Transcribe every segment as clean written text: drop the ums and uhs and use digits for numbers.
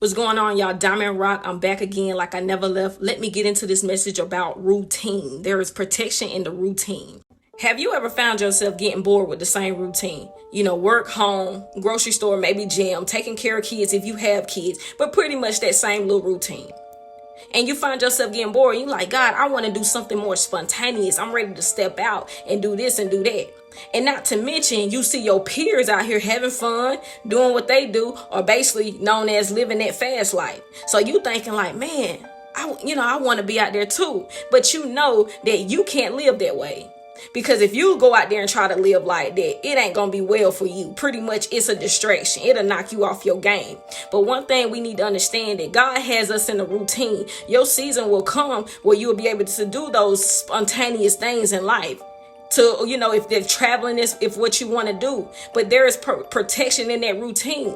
What's going on, y'all? Diamond Rock. I'm back again like I never left. Let me get into this message about routine. There is protection in the routine. Have you ever found yourself getting bored with the same routine? You know, work, home, grocery store, maybe gym, taking care of kids if you have kids, but pretty much that same little routine. And you find yourself getting bored. You're like, God, I want to do something more spontaneous. I'm ready to step out and do this and do that. And not to mention, you see your peers out here having fun, doing what they do, or basically known as living that fast life. So you thinking like, man, I want to be out there too. But you know that you can't live that way. Because if you go out there and try to live like that, it ain't gonna be well for you. Pretty much it's a distraction. It'll knock you off your game. But one thing we need to understand, that God has us in a routine. Your season will come where you'll be able to do those spontaneous things in life. To, if they're traveling, if what you want to do. But there is protection in that routine.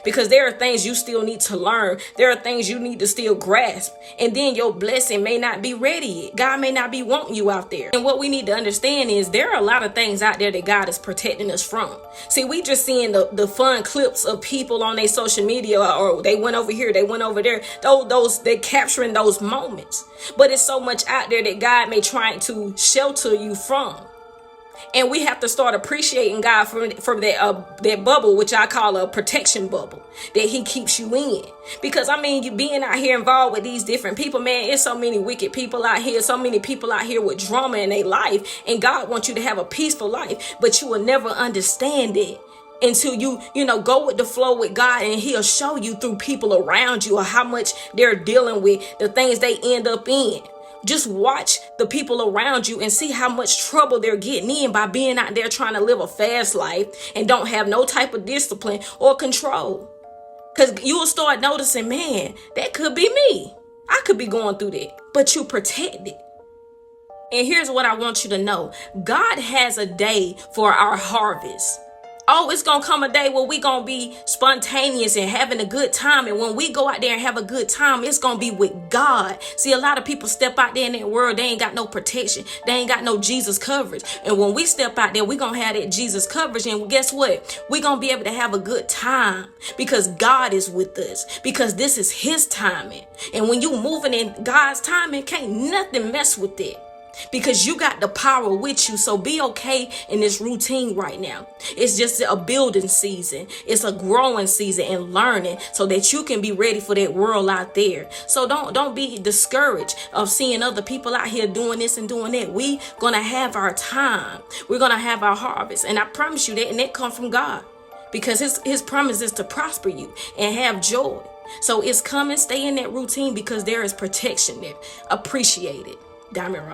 Because there are things you still need to learn. There are things you need to still grasp. And then your blessing may not be ready yet. God may not be wanting you out there. And what we need to understand is there are a lot of things out there that God is protecting us from. See, we just seeing the fun clips of people on their social media, or they went over here, they went over there. They're capturing those moments. But it's so much out there that God may try to shelter you from. And we have to start appreciating God from that bubble, which I call a protection bubble, that he keeps you in. Because, you being out here involved with these different people, man, it's so many wicked people out here, so many people out here with drama in their life. And God wants you to have a peaceful life, but you will never understand it until you go with the flow with God, and he'll show you through people around you, or how much they're dealing with the things they end up in. Just watch the people around you and see how much trouble they're getting in by being out there trying to live a fast life and don't have no type of discipline or control. Because you will start noticing, man, that could be me. I could be going through that, but you protect it. And here's what I want you to know. God has a day for our harvest. Oh, it's going to come a day where we going to be spontaneous and having a good time. And when we go out there and have a good time, it's going to be with God. See, a lot of people step out there in that world. They ain't got no protection. They ain't got no Jesus coverage. And when we step out there, we going to have that Jesus coverage. And guess what? we going to be able to have a good time because God is with us, because this is his timing. And when you moving in God's timing, can't nothing mess with it. Because you got the power with you. So be okay in this routine right now. It's just a building season. It's a growing season and learning so that you can be ready for that world out there. So don't be discouraged of seeing other people out here doing this and doing that. We gonna have our time. We're gonna have our harvest. And I promise you that, and that comes from God. Because his promise is to prosper you and have joy. So it's coming. Stay in that routine because there is protection there. Appreciate it. Diamond Rock.